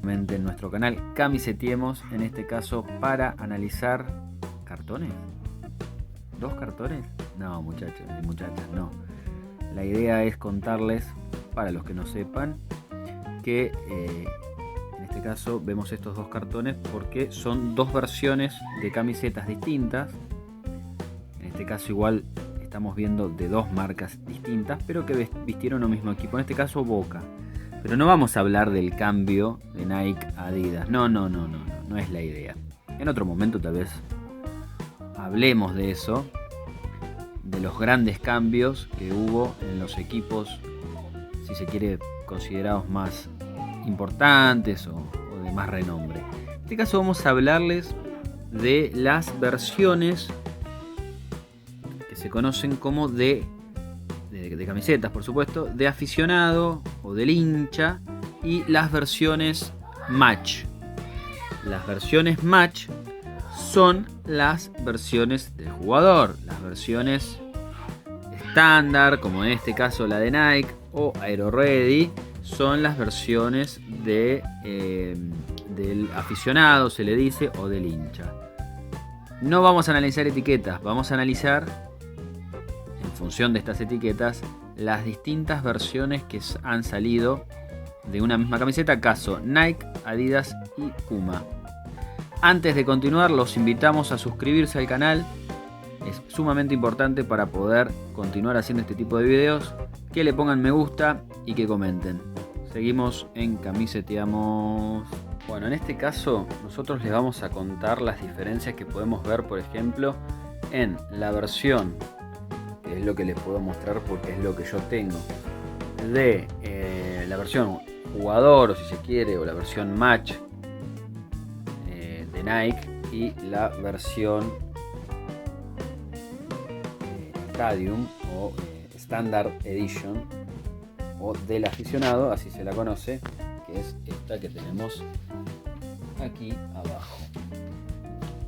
En nuestro canal Camisetiemos, en este caso para analizar cartones. ¿2 cartones? No, muchachos y muchachas, no. La idea es contarles, para los que no sepan, que en este caso vemos estos 2 cartones porque son 2 versiones de camisetas distintas. En este caso igual estamos viendo de 2 marcas distintas, pero que vistieron un mismo equipo. En este caso Boca. Pero no vamos a hablar del cambio de Nike a Adidas. No es la idea. En otro momento tal vez hablemos de eso, de los grandes cambios que hubo en los equipos, si se quiere, considerados más importantes o de más renombre. En este caso vamos a hablarles de las versiones que se conocen como de camisetas, por supuesto, de aficionado o del hincha, y las versiones match. Las versiones match son las versiones del jugador, las versiones estándar, como en este caso la de Nike, o Aero Ready, son las versiones del aficionado, se le dice, o del hincha. No vamos a analizar etiquetas, vamos a analizar, en función de estas etiquetas, las distintas versiones que han salido de una misma camiseta, caso Nike, Adidas y Puma. Antes de continuar, los invitamos a suscribirse al canal. Es sumamente importante para poder continuar haciendo este tipo de videos, que le pongan me gusta y que comenten. Seguimos en Camiseteamos. Bueno, en este caso nosotros les vamos a contar las diferencias que podemos ver, por ejemplo, en la versión, que es lo que les puedo mostrar porque es lo que yo tengo, de la versión jugador, o si se quiere, o la versión match de Nike, y la versión Stadium o Standard Edition, o del aficionado, así se la conoce, que es esta que tenemos aquí abajo.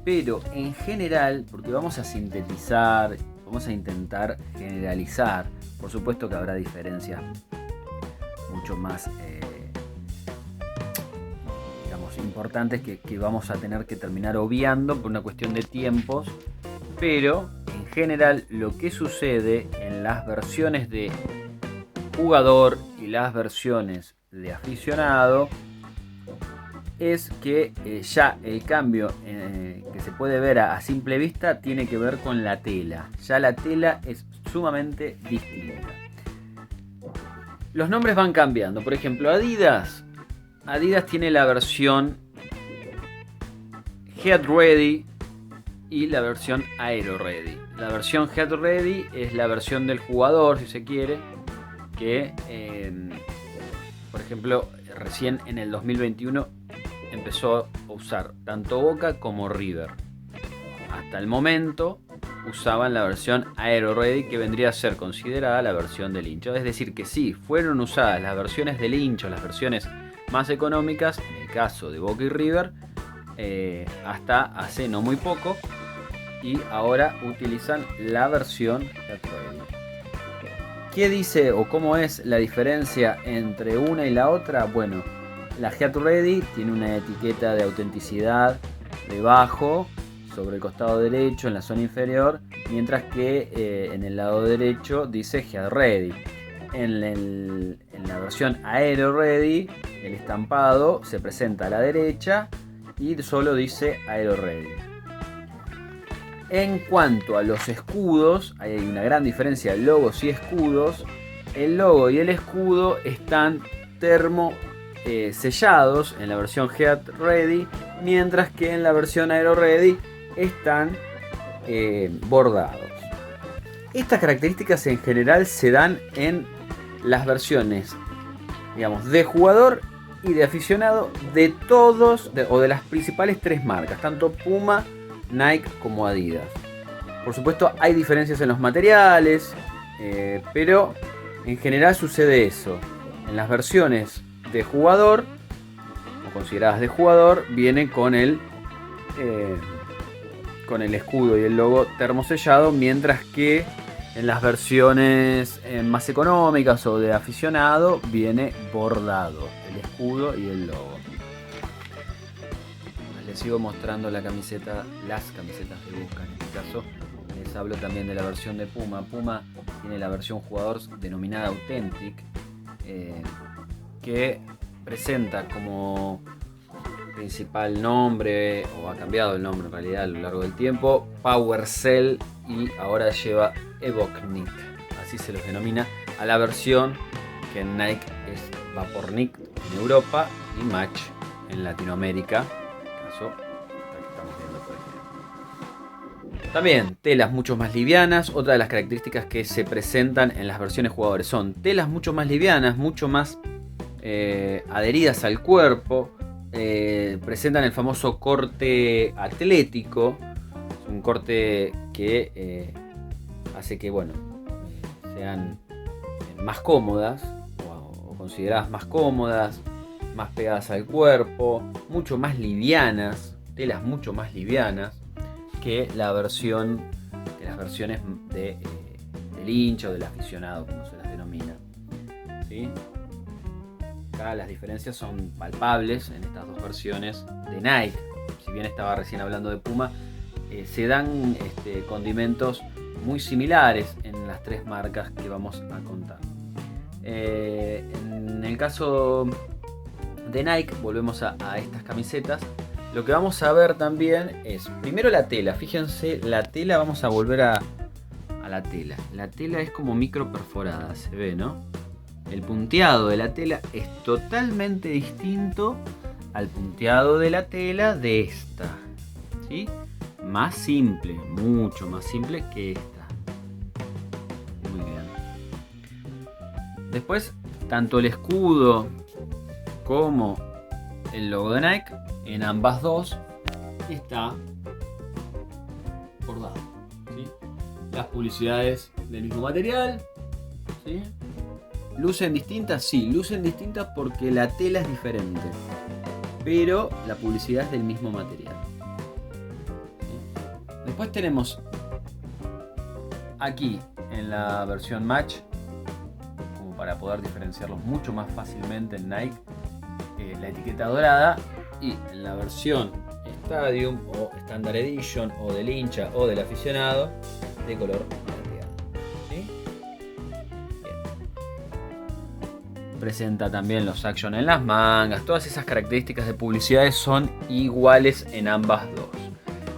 Pero en general, porque vamos a sintetizar, vamos a intentar generalizar, por supuesto que habrá diferencias mucho más importantes que vamos a tener que terminar obviando por una cuestión de tiempos, pero en general lo que sucede en las versiones de jugador y las versiones de aficionado es que ya el cambio que se puede ver a simple vista tiene que ver con la tela. Ya la tela es sumamente distinta. Los nombres van cambiando. Por ejemplo, Adidas tiene la versión Head Ready y la versión Aero Ready. La versión Head Ready es la versión del jugador, si se quiere, que por ejemplo recién en el 2021 empezó a usar tanto Boca como River. Hasta el momento usaban la versión Aero Ready, que vendría a ser considerada la versión del hincha. Es decir, que sí, fueron usadas las versiones del hincha, las versiones más económicas, en el caso de Boca y River, hasta hace no muy poco, y ahora utilizan la versión Head Ready. ¿Qué dice o cómo es la diferencia entre una y la otra? Bueno, la Head Ready tiene una etiqueta de autenticidad debajo, sobre el costado derecho, en la zona inferior, mientras que en el lado derecho dice Head Ready. En la versión Aero Ready, el estampado se presenta a la derecha y solo dice Aero Ready. En cuanto a los escudos, hay una gran diferencia de logos y escudos. El logo y el escudo están sellados en la versión Head Ready, mientras que en la versión Aero Ready están bordados. Estas características en general se dan en las versiones, digamos, de jugador y de aficionado de todos o de las principales 3 marcas, tanto Puma, Nike como Adidas. Por supuesto hay diferencias en los materiales, pero en general sucede eso. En las versiones de jugador, o consideradas de jugador, vienen con el escudo y el logo termosellado, mientras que en las versiones más económicas o de aficionado viene bordado el escudo y el logo. les sigo mostrando las camisetas de Busca. En este caso les hablo también de la versión de Puma. Puma tiene la versión jugador denominada Authentic, que presenta como principal nombre, o ha cambiado el nombre en realidad a lo largo del tiempo, Power Cell, y ahora lleva Evoknik, así se los denomina a la versión que en Nike es Vapornik en Europa y Match en Latinoamérica. Caso que estamos viendo por ejemplo. También telas mucho más livianas. Otra de las características que se presentan en las versiones jugadores son telas mucho más livianas, mucho más adheridas al cuerpo. Presentan el famoso corte atlético. Es un corte que hace que sean más cómodas o consideradas más cómodas, más pegadas al cuerpo, mucho más livianas, telas mucho más livianas que las versiones del hincha o del aficionado, como se las denomina, ¿sí? Acá las diferencias son palpables en estas dos versiones de Nike. Si bien estaba recién hablando de Puma, se dan condimentos muy similares en las tres marcas que vamos a contar. En el caso de Nike, volvemos a estas camisetas. Lo que vamos a ver también es, primero la tela. Fíjense, la tela, vamos a volver a la tela. La tela es como micro perforada, se ve, ¿no? El punteado de la tela es totalmente distinto al punteado de la tela de esta, ¿sí? Más simple, mucho más simple que esta. Muy bien. Después, tanto el escudo como el logo de Nike, en ambas dos, está bordado, ¿sí? Las publicidades del mismo material, ¿sí? ¿Lucen distintas? Sí, lucen distintas porque la tela es diferente, pero la publicidad es del mismo material. Después tenemos aquí en la versión Match, como para poder diferenciarlos mucho más fácilmente en Nike, la etiqueta dorada, y en la versión Stadium o Standard Edition o del hincha o del aficionado, de color plateado, ¿sí? Presenta también los action en las mangas. Todas esas características de publicidades son iguales en ambas dos.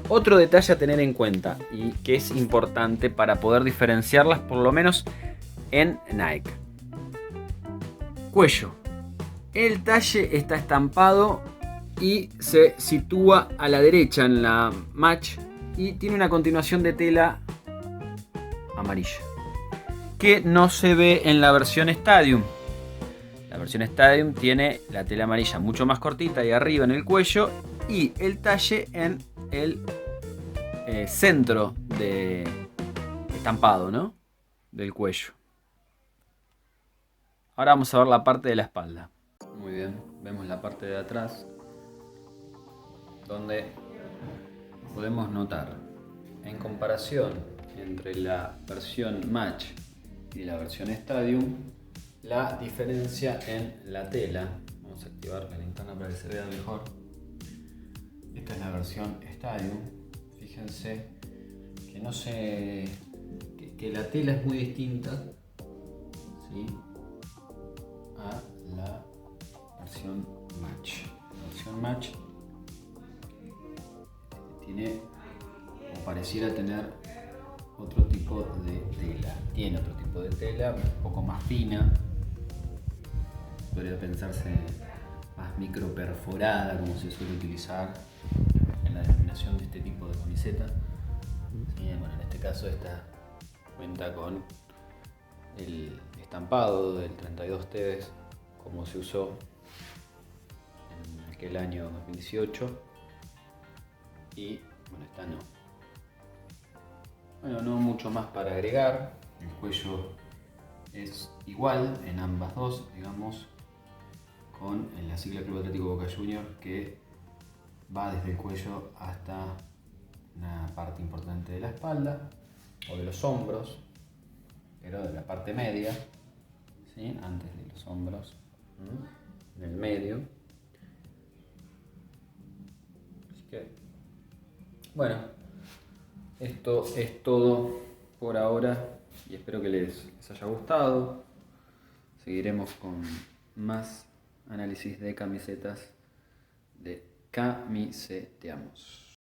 Otro detalle a tener en cuenta y que es importante para poder diferenciarlas, por lo menos en Nike: cuello. El talle está estampado y se sitúa a la derecha en la Match y tiene una continuación de tela amarilla que no se ve en la versión Stadium. La versión Stadium tiene la tela amarilla mucho más cortita y arriba en el cuello, y el talle en el centro de estampado, ¿no?, del cuello. Ahora vamos a ver la parte de la espalda. Muy bien, vemos la parte de atrás, donde podemos notar, en comparación entre la versión Match y la versión Stadium, la diferencia en la tela. Vamos a activar la linterna para que se vea mejor. Esta es la versión Stadium. Fíjense que la tela es muy distinta, ¿sí?, a la versión Match. La versión Match tiene, o pareciera tener, otro tipo de tela. Tiene otro tipo de tela, un poco más fina. Podría pensarse más micro perforada, como se suele utilizar en la denominación de este tipo de camiseta. Sí, bueno, en este caso esta cuenta con el estampado del 32 Tevez, como se usó en aquel año 2018, y bueno, esta no. Bueno, no mucho más para agregar. El cuello es igual en ambas dos, digamos, con la sigla Club Atlético Boca Juniors, que va desde el cuello hasta una parte importante de la espalda o de los hombros, pero de la parte media, ¿sí?, antes de los hombros, en el medio. Si que, bueno, esto es todo por ahora y espero que les haya gustado. Seguiremos con más análisis de camisetas de Camiseteamos.